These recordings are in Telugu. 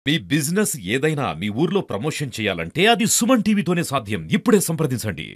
మీ బిజినెస్ ఏదైనా మీ ఊర్లో ప్రమోషన్ చేయాలంటే అది సుమన్ టీవీతోనే సాధ్యం. ఇప్పుడే సంప్రదించండి.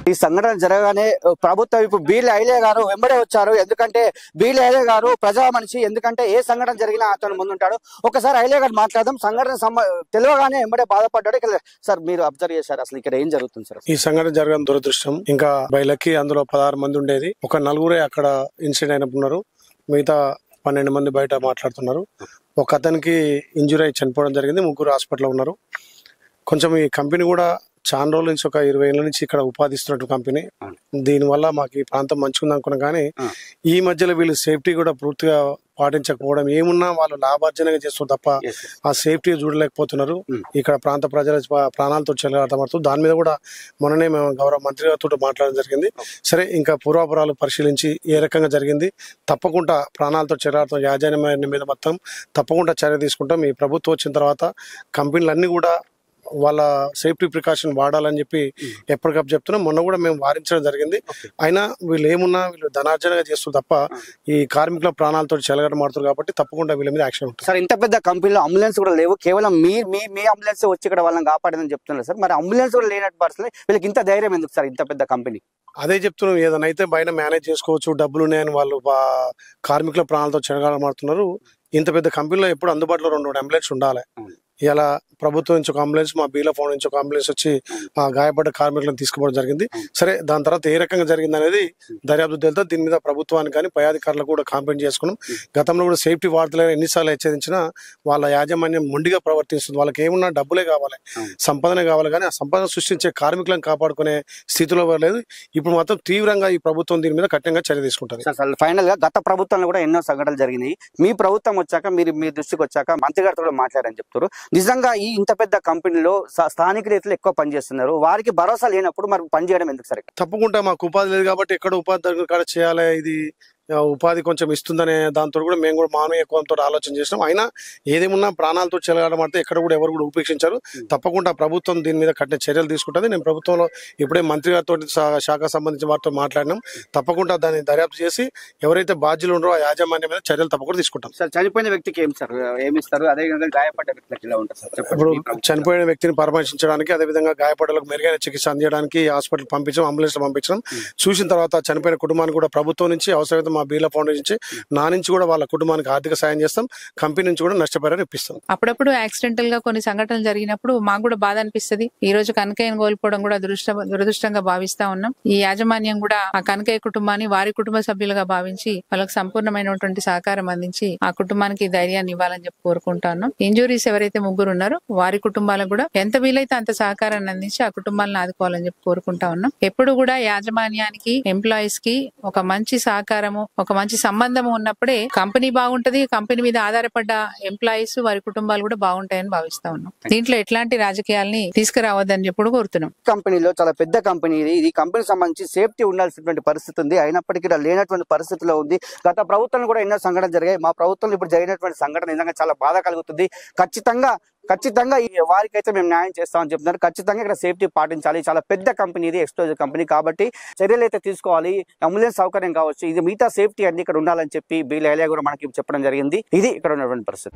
ఈ సంఘటన జరగగానే ప్రభుత్వం ఇప్పుడు బీర్ల ఐలే గారు వెంబడే వచ్చారు. ఎందుకంటే బీర్ల ఐలే గారు ప్రజా మనిషి. ఎందుకంటే ఏ సంఘటన జరిగినా అతను ముందుంటాడు. ఒకసారి ఐలే గారు మాట్లాడదాం. సంఘటన తెలియగానే వెంబడే బాధపడ్డాడు. సార్ మీరు అబ్జర్వ్ చేశారు, అసలు ఇక్కడ ఏం జరుగుతుంది సార్? ఈ సంఘటన జరగడం దురదృష్టం. ఇంకా బయలకి అందులో 16 మంది ఉండేది. ఒక 4 అక్కడ ఇన్సిడెంట్ అయినట్టున్నారు. మిగతా 12 మంది బయట మాట్లాడుతున్నారు. ఒక అతనికి ఇంజురీ అయి చనిపోవడం జరిగింది. 3 హాస్పిటల్లో ఉన్నారు. కొంచెం ఈ కంపెనీ కూడా చాలా రోజుల నుంచి, ఒక 20 ఏళ్ళ నుంచి ఇక్కడ ఉపాధిస్తున్నట్టు కంపెనీ. దీనివల్ల మాకు ఈ ప్రాంతం మంచిగా అనుకున్నాం. కానీ ఈ మధ్యలో వీళ్ళు సేఫ్టీ కూడా పూర్తిగా పాటించకపోవడం, ఏమున్నా వాళ్ళు లాభార్జనగా చేస్తారు తప్ప ఆ సేఫ్టీ చూడలేకపోతున్నారు. ఇక్కడ ప్రాంత ప్రజల ప్రాణాలతో చెలగాటమాడుతూ దాని మీద కూడా మొన్ననే మేము గౌరవ మంత్రి గారితో మాట్లాడడం జరిగింది. సరే, ఇంకా పూర్వాపురాలు పరిశీలించి ఏ రకంగా జరిగింది తప్పకుండా ప్రాణాలతో చెలగాటం యాజమాన్యం మీద మొత్తం తప్పకుండా చర్య తీసుకుంటాం. ఈ ప్రభుత్వం వచ్చిన తర్వాత కంపెనీలన్నీ కూడా వాళ్ళ సేఫ్టీ ప్రికాషన్ వాడాలని చెప్పి ఎప్పటికప్పుడు చెప్తున్నాం. మొన్న కూడా మేము వారించడం జరిగింది. అయినా వీళ్ళు ఏమున్నా వీళ్ళు ధనార్జనగా చేస్తారు తప్ప ఈ కార్మికుల ప్రాణాలతో చెలగటమాడుతారు కాబట్టి తప్పకుండా వీళ్ళ మీద యాక్షన్ ఉంటుంది. సార్, ఇంత పెద్ద కంపెనీలో అంబులెన్స్ కూడా లేవు. కేవలం మీ అంబులెన్స్ వచ్చి ఇక్కడ వాళ్ళని కాపాడదని చెప్తున్నారు సార్. మరి అంబులెన్స్ కూడా లేనట్టు పరిస్థితి, వీళ్ళకి ఇంత ధైర్యం ఎందుకు సార్? ఇంత పెద్ద కంపెనీ. అదే చెప్తున్నాం, ఏదైనా అయితే బయట మేనేజ్ చేసుకోవచ్చు, డబ్బులు ఉన్నాయని వాళ్ళు కార్మికుల ప్రాణాలతో చెలగాటమాడుతున్నారు. ఇంత పెద్ద కంపెనీలో ఎప్పుడు అందుబాటులో 2 అంబులెన్స్ ఉండాలి. ఇలా ప్రభుత్వం నుంచి ఒక అంబులెన్స్, మా బీలా ఫౌండ్ నుంచి ఒక అంబులెన్స్ వచ్చి ఆ గాయపడ్డ కార్మికులను తీసుకుపోవడం జరిగింది. సరే, దాని తర్వాత ఏ రకంగా జరిగింది అనేది దర్యాప్తు తెలుతా. దీని మీద ప్రభుత్వానికి కానీ పై అధికారులకు కూడా కాంప్లైంట్ చేసుకున్నాం. గతంలో కూడా సేఫ్టీ వార్తలు ఎన్నిసార్లు హెచ్చరించినా వాళ్ళ యాజమాన్యం మొండిగా ప్రవర్తిస్తుంది. వాళ్ళకి ఏమున్నా డబ్బులే కావాలి, సంపదనే కావాలి, కానీ ఆ సంపద సృష్టించే కార్మికులను కాపాడుకునే స్థితిలో లేదు. ఇప్పుడు మాత్రం తీవ్రంగా ఈ ప్రభుత్వం దీని మీద కఠినంగా చర్య తీసుకుంటుంది. ఫైనల్ గా గత ప్రభుత్వంలో కూడా ఎన్నో సంఘటనలు జరిగినాయి. మీ ప్రభుత్వం వచ్చాక, మీ దృష్టికి వచ్చాక మంత్రి గారితో కూడా మాట్లాడని చెప్తారు. నిజంగా ఈ ఇంత పెద్ద కంపెనీలో స్థానిక రైతులు ఎక్కువ పనిచేస్తున్నారు. వారికి భరోసా లేనప్పుడు మరి పనిచేయడం ఎందుకు సరే? తప్పకుండా మాకు ఉపాధి లేదు కాబట్టి ఎక్కడ ఉపాధి దగ్గర చేయాలి, ఇది ఉపాధి కొంచెం ఇస్తుందనే దాంతో కూడా మేము కూడా మానవీయ కోణంతో ఆలోచన చేసినాం. అయినా ఏదేమున్నా ప్రాణాలతో చెలగాటమాడితే ఎక్కడ కూడా ఎవరు కూడా ఉపేక్షించారు. తప్పకుండా ప్రభుత్వం దీని మీద కఠిన చర్యలు తీసుకుంటుంది. నేను ప్రభుత్వంలో ఇప్పుడే మంత్రి గారితో శాఖ సంబంధించిన వారితో మాట్లాడినాం. తప్పకుండా దాన్ని దర్యాప్తు చేసి ఎవరైతే బాధ్యులు ఉన్నారో ఆ యాజమాన్యం మీద చర్యలు తప్పకుండా తీసుకుంటాం. సార్, చనిపోయిన వ్యక్తికి ఏం సార్ ఏమిస్తారు? అదేవిధంగా గాయపడ్డ వ్యక్తులకు ఎలా ఉంటుంది సార్? ఇప్పుడు చనిపోయిన వ్యక్తిని పరామర్శించడానికి, అదేవిధంగా గాయపడ్డలకు మెరుగైన చికిత్స అందించడానికి హాస్పిటల్ పంపించడం, అంబులెన్స్ పంపించడం. చూసిన తర్వాత చనిపోయిన కుటుంబానికి కూడా ప్రభుత్వం నుంచి అవసరమైతే మా బీలా ఫౌండేషన్ నుంచి నా నుంచి కూడా వాళ్ళ కుటుంబానికి ఆర్థిక సాయం చేస్తాం. కంపెనీ నుంచి కూడా నష్టపరిహారం ఇప్పిస్తాం. అప్పుడప్పుడు యాక్సిడెంటల్ గా కొన్ని సంఘటనలు జరిగినప్పుడు మాకు కూడా బాధ అనిపిస్తుంది. ఈ రోజు కనకయ్యను కోల్పోవడం కూడా దురదృష్టంగా భావిస్తా ఉన్నాం. ఈ యాజమాన్యం కూడా ఆ కనకయ్య కుటుంబాన్ని వారి కుటుంబ సభ్యులుగా భావించి వాళ్ళకి సంపూర్ణమైనటువంటి సహకారం అందించి ఆ కుటుంబానికి ధైర్యాన్ని ఇవ్వాలని చెప్పి కోరుకుంటా ఉన్నాం. ఇంజురీస్ ఎవరైతే 3 ఉన్నారో వారి కుటుంబాలకు కూడా ఎంత వీలైతే అంత సహకారాన్ని అందించి ఆ కుటుంబాలను ఆదుకోవాలని చెప్పి కోరుకుంటా ఉన్నాం. ఎప్పుడు కూడా యాజమాన్యానికి, ఎంప్లాయీస్ కి ఒక మంచి సహకారము, ఒక మంచి సంబంధం ఉన్నప్పుడే కంపెనీ బాగుంటది. కంపెనీ మీద ఆధారపడ్డ ఎంప్లాయీస్, వారి కుటుంబాలు కూడా బాగుంటాయని భావిస్తా ఉన్నాం. దీంట్లో ఎట్లాంటి రాజకీయాల్ని తీసుకురావద్దని చెప్పి కోరుతున్నాం. కంపెనీలో చాలా పెద్ద కంపెనీ ఇది కంపెనీ సంబంధించి సేఫ్టీ ఉండాల్సినటువంటి పరిస్థితి ఉంది. అయినప్పటికీ లేనటువంటి పరిస్థితిలో ఉంది. గత ప్రభుత్వం కూడా ఎన్నో సంఘటనలు జరిగాయి. మా ప్రభుత్వంలో ఇప్పుడు జరిగినటువంటి సంఘటన నిజంగా చాలా బాధ కలుగుతుంది. ఖచ్చితంగా వారికైతే మేము న్యాయం చేస్తామని చెప్తున్నారు. ఖచ్చితంగా ఇక్కడ సేఫ్టీ పాటించాలి. చాలా పెద్ద కంపెనీ ఇది, ఎక్స్ప్లోజివ్ కంపెనీ కాబట్టి చర్యలు అయితే తీసుకోవాలి. అంబులెన్స్ సౌకర్యం కావచ్చు, ఇది మిగతా సేఫ్టీ అన్ని ఇక్కడ ఉండాలని చెప్పి బీలా ఐలే కూడా మనకి చెప్పడం జరిగింది. ఇది ఇక్కడ ఉన్నటువంటి పరిస్థితి.